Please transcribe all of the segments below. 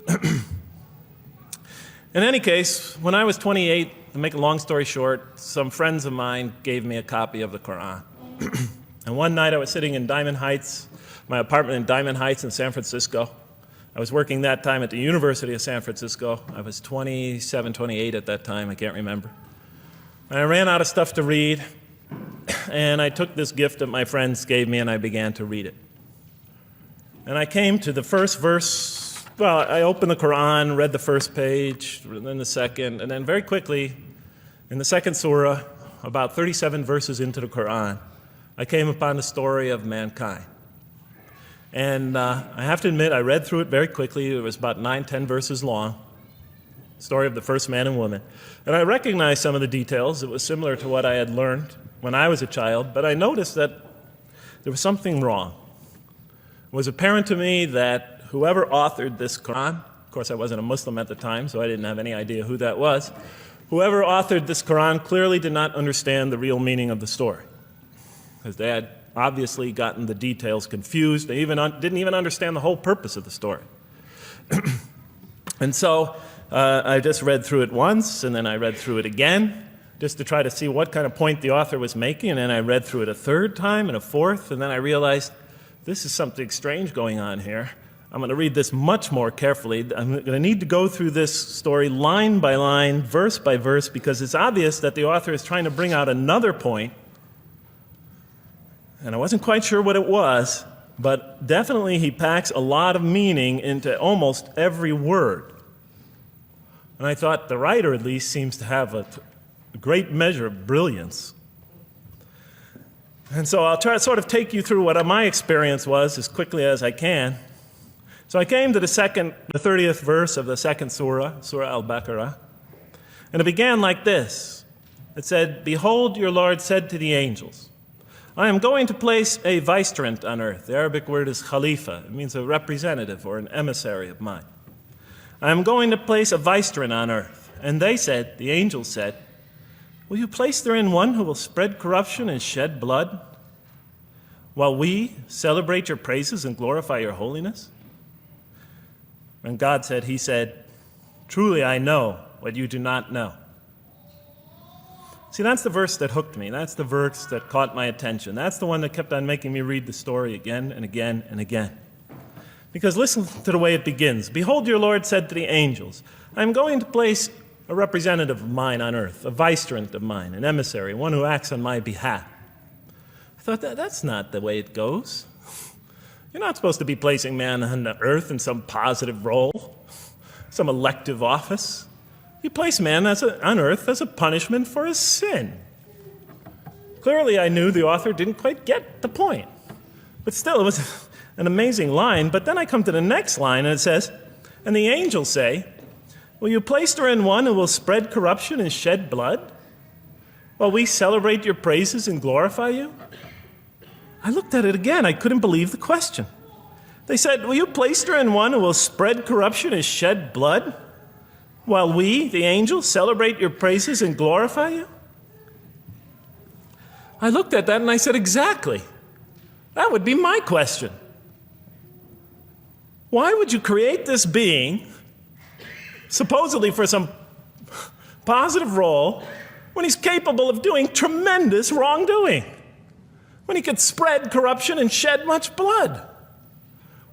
In any case, when I was 28, to make a long story short, some friends of mine gave me a copy of the Quran. And one night I was sitting in Diamond Heights, my apartment in Diamond Heights in San Francisco. I was working that time at the University of San Francisco. I was 27, 28 at that time, I can't remember. And I ran out of stuff to read, and I took this gift that my friends gave me and I began to read it. And I came to the first verse. Well, I opened the Quran, read the first page, then the second, and then very quickly, in the second surah, about 37 verses into the Quran, I came upon the story of mankind. And I have to admit, I read through it very quickly. It was about 9, 10 verses long, story of the first man and woman. And I recognized some of the details. It was similar to what I had learned when I was a child, but I noticed that there was something wrong. It was apparent to me that whoever authored this Quran, of course I wasn't a Muslim at the time, so I didn't have any idea who that was, whoever authored this Quran clearly did not understand the real meaning of the story, because they had obviously gotten the details confused. They didn't even understand the whole purpose of the story. And so I just read through it once, and then I read through it again, just to try to see what kind of point the author was making, and then I read through it a third time and a fourth, and then I realized this is something strange going on here. I'm going to read this much more carefully. I'm going to need to go through this story line by line, verse by verse, because it's obvious that the author is trying to bring out another point. And I wasn't quite sure what it was, but definitely he packs a lot of meaning into almost every word. And I thought the writer at least seems to have a great measure of brilliance. And so I'll try to sort of take you through what my experience was as quickly as I can. So I came to the 30th verse of the second surah, Surah Al-Baqarah, and it began like this. It said, "Behold, your Lord said to the angels, I am going to place a vicegerent on earth." The Arabic word is khalifa. It means a representative or an emissary of mine. "I am going to place a vicegerent on earth." And they said, the angels said, "Will you place therein one who will spread corruption and shed blood, while we celebrate your praises and glorify your holiness?" And God said, he said, "Truly I know what you do not know." See, that's the verse that hooked me. That's the verse that caught my attention. That's the one that kept on making me read the story again and again and again. Because listen to the way it begins. "Behold, your Lord said to the angels, I am going to place a representative of mine on earth, a vicegerent of mine, an emissary, one who acts on my behalf." I thought, that's not the way it goes. You're not supposed to be placing man on the earth in some positive role, some elective office. You place man on earth as a punishment for his sin. Clearly, I knew the author didn't quite get the point. But still, it was an amazing line. But then I come to the next line, and it says, "And the angels say, will you place therein one who will spread corruption and shed blood, while we celebrate your praises and glorify you?" I looked at it again. I couldn't believe the question. They said, "Will you place therein one who will spread corruption and shed blood, while we, the angels, celebrate your praises and glorify you?" I looked at that and I said, exactly. That would be my question. Why would you create this being, supposedly for some positive role, when he's capable of doing tremendous wrongdoing? When he could spread corruption and shed much blood?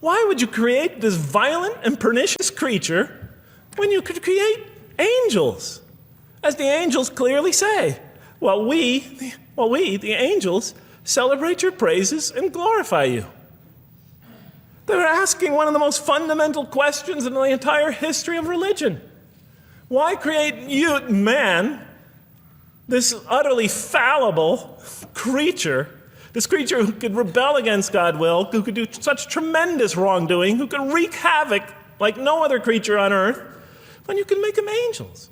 Why would you create this violent and pernicious creature when you could create angels? As the angels clearly say, while we, the angels, celebrate your praises and glorify you. They're asking one of the most fundamental questions in the entire history of religion. Why create you, man, this utterly fallible creature, this creature who could rebel against God's will, who could do such tremendous wrongdoing, who could wreak havoc like no other creature on earth, when you can make them angels?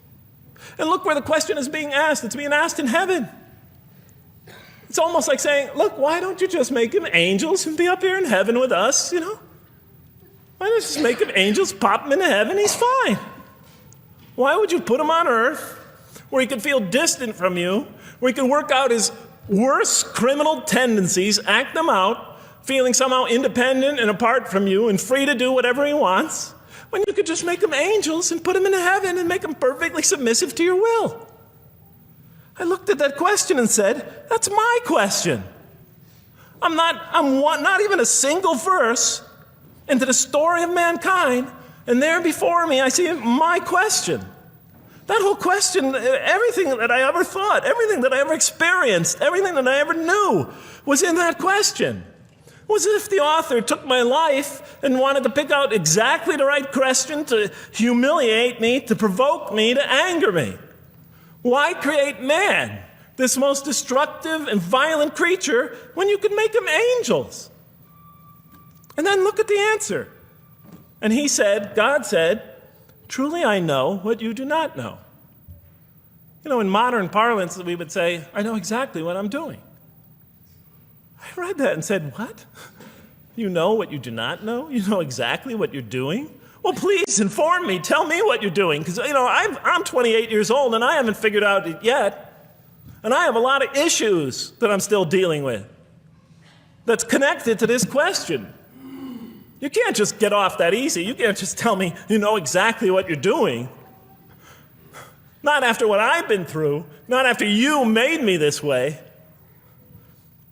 And look where the question is being asked. It's being asked in heaven. It's almost like saying, look, why don't you just make them angels and be up here in heaven with us, Why don't you just make them angels, pop them into heaven, he's fine. Why would you put him on earth where he could feel distant from you, where he could work out his worst criminal tendencies, act them out, feeling somehow independent and apart from you and free to do whatever he wants? when you could just make them angels and put them in heaven and make them perfectly submissive to your will? I looked at that question and said, that's my question. I'm not even a single verse into the story of mankind, and there before me I see my question. That whole question, everything that I ever thought, everything that I ever experienced, everything that I ever knew was in that question. It was as if the author took my life and wanted to pick out exactly the right question to humiliate me, to provoke me, to anger me. Why create man, this most destructive and violent creature, when you could make them angels? And then look at the answer. And he said, God said, truly I know what you do not know. You know, in modern parlance, we would say, I know exactly what I'm doing. I read that and said, what? You know what you do not know? You know exactly what you're doing? Well, please inform me. Tell me what you're doing. Because, you know, I'm 28 years old and I haven't figured out it yet. And I have a lot of issues that I'm still dealing with that's connected to this question. You can't just get off that easy. You can't just tell me you know exactly what you're doing. Not after what I've been through. Not after you made me this way.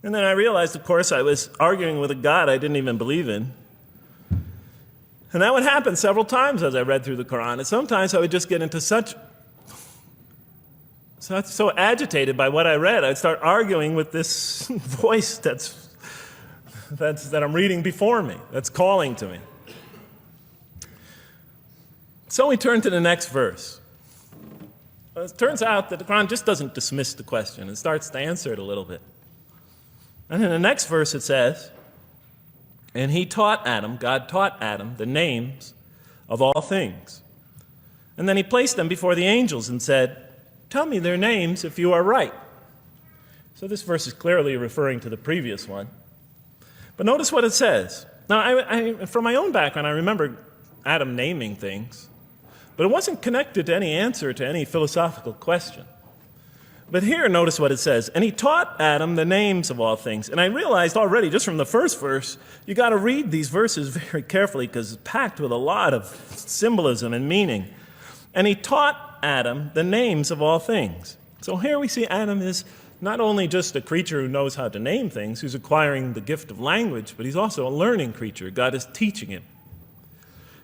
And then I realized, of course, I was arguing with a God I didn't even believe in. And that would happen several times as I read through the Quran. And sometimes I would just get into so agitated by what I read, I'd start arguing with this voice that I'm reading before me, that's calling to me. So we turn to the next verse. Well, it turns out that the Quran just doesn't dismiss the question. It starts to answer it a little bit. And in the next verse it says, and he taught Adam, God taught Adam, the names of all things. And then he placed them before the angels and said, tell me their names if you are right. So this verse is clearly referring to the previous one. But notice what it says. Now, from my own background, I remember Adam naming things, but it wasn't connected to any answer to any philosophical question. But here, notice what it says. And he taught Adam the names of all things. And I realized already, just from the first verse, you got to read these verses very carefully because it's packed with a lot of symbolism and meaning. And he taught Adam the names of all things. So here we see Adam is not only just a creature who knows how to name things, who's acquiring the gift of language, but he's also a learning creature. God is teaching him.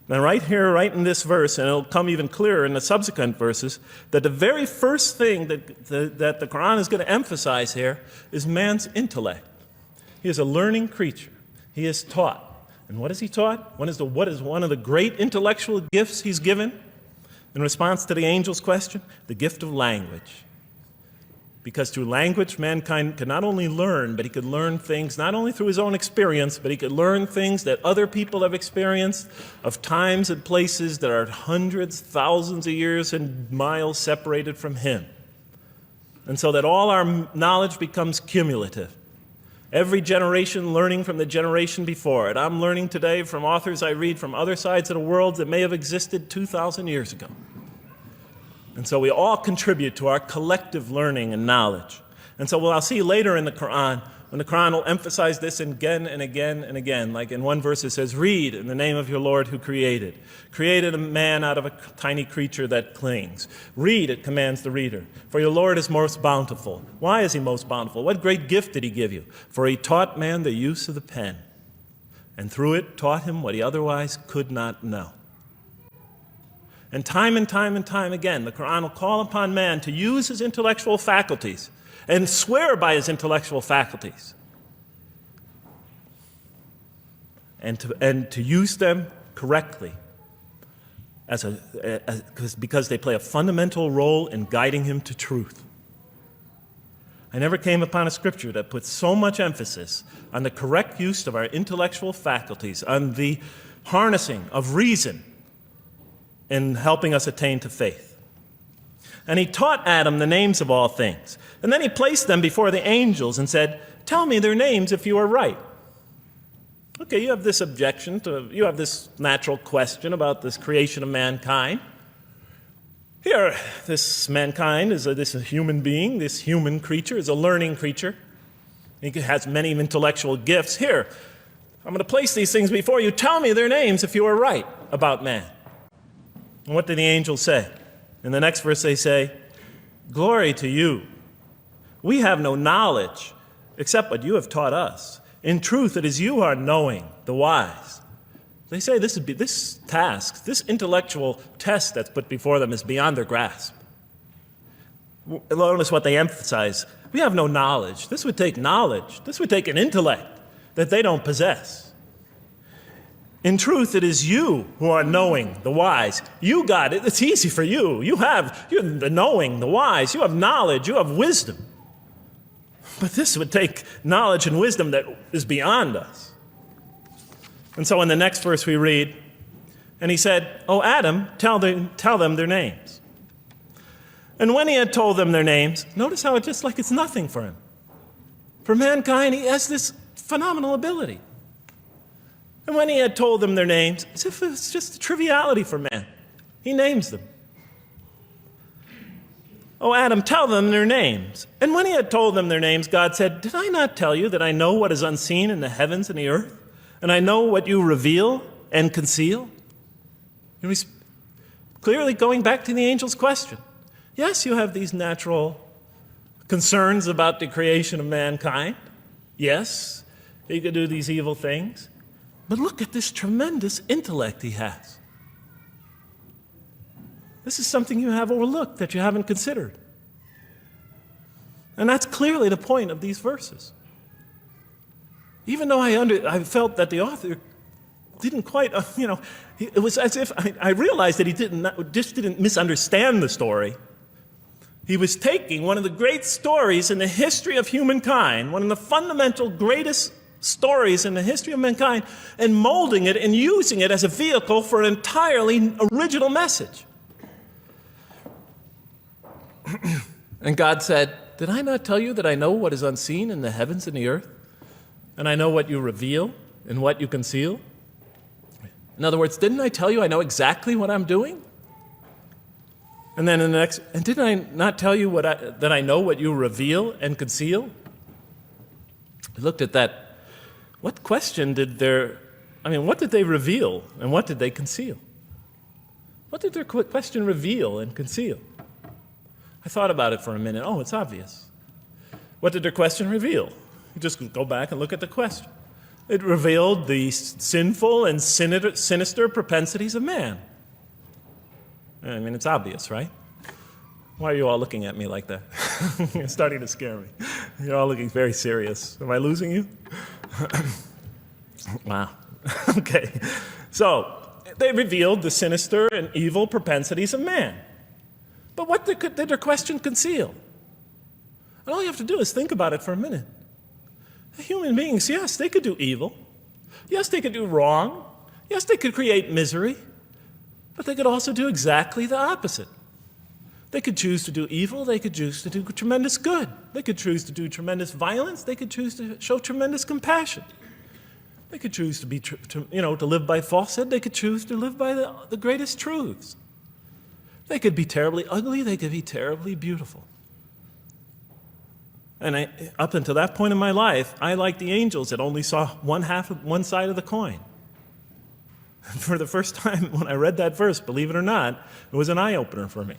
Now right here, right in this verse, and it'll come even clearer in the subsequent verses, that the very first thing that the Quran is going to emphasize here is man's intellect. He is a learning creature. He is taught. And what is he taught? What is one of the great intellectual gifts he's given in response to the angel's question? The gift of language. Because through language, mankind can not only learn, but he could learn things not only through his own experience, but he could learn things that other people have experienced of times and places that are hundreds, thousands of years and miles separated from him. And so that all our knowledge becomes cumulative. Every generation learning from the generation before it. I'm learning today from authors I read from other sides of the world that may have existed 2,000 years ago. And so we all contribute to our collective learning and knowledge. And so what I'll see later in the Quran, when the Quran will emphasize this again and again and again. Like in one verse it says, read in the name of your Lord who created a man out of a tiny creature that clings. Read, it commands the reader. For your Lord is most bountiful. Why is he most bountiful? What great gift did he give you? For he taught man the use of the pen, and through it taught him what he otherwise could not know. And time again, the Quran will call upon man to use his intellectual faculties and swear by his intellectual faculties and to use them correctly because they play a fundamental role in guiding him to truth. I never came upon a scripture that puts so much emphasis on the correct use of our intellectual faculties, on the harnessing of reason in helping us attain to faith. And he taught Adam the names of all things. And then he placed them before the angels and said, tell me their names if you are right. Okay, you have this you have this natural question about this creation of mankind. Here, this mankind is this human being, this human creature is a learning creature. He has many intellectual gifts. Here, I'm going to place these things before you. Tell me their names if you are right about man. And what do the angels say? In the next verse they say, "Glory to you. We have no knowledge except what you have taught us. In truth, it is you who are knowing, the wise." They say this task, this intellectual test that's put before them is beyond their grasp. Notice what they emphasize. We have no knowledge. This would take knowledge. This would take an intellect that they don't possess. In truth, it is you who are knowing, the wise. You got it. It's easy for you. You're the knowing, the wise. You have knowledge. You have wisdom. But this would take knowledge and wisdom that is beyond us. And so in the next verse we read, and he said, "O Adam, tell them their names." And when he had told them their names, notice how it's just like it's nothing for him. For mankind, he has this phenomenal ability. And when he had told them their names, as if it's just a triviality for man, he names them. "O Adam, tell them their names." And when he had told them their names, God said, "Did I not tell you that I know what is unseen in the heavens and the earth? And I know what you reveal and conceal?" And he's clearly going back to the angel's question. Yes, you have these natural concerns about the creation of mankind. Yes, he could do these evil things. But look at this tremendous intellect he has. This is something you have overlooked that you haven't considered. And that's clearly the point of these verses. Even though I felt that the author didn't quite, it was as if I realized that he didn't misunderstand the story. He was taking one of the great stories in the history of humankind, one of the fundamental greatest stories in the history of mankind, and molding it and using it as a vehicle for an entirely original message. And God said, "Did I not tell you that I know what is unseen in the heavens and the earth? And I know what you reveal and what you conceal?" In other words, didn't I tell you I know exactly what I'm doing? And then in the next, and didn't I not tell you that I know what you reveal and conceal? I looked at that. What question what did they reveal and what did they conceal? What did their question reveal and conceal? I thought about it for a minute. Oh, it's obvious. What did their question reveal? You just go back and look at the question. It revealed the sinful and sinister propensities of man. I mean, it's obvious, right? Why are you all looking at me like that? You're starting to scare me. You're all looking very serious. Am I losing you? Wow. Okay. So, they revealed the sinister and evil propensities of man. But what did their question conceal? And all you have to do is think about it for a minute. Human beings, yes, they could do evil. Yes, they could do wrong. Yes, they could create misery. But they could also do exactly the opposite. They could choose to do evil. They could choose to do tremendous good. They could choose to do tremendous violence. They could choose to show tremendous compassion. They could choose to live by falsehood. They could choose to live by the greatest truths. They could be terribly ugly. They could be terribly beautiful. And up until that point in my life, I, like the angels, that only saw one side of the coin. For the first time when I read that verse, believe it or not, it was an eye-opener for me.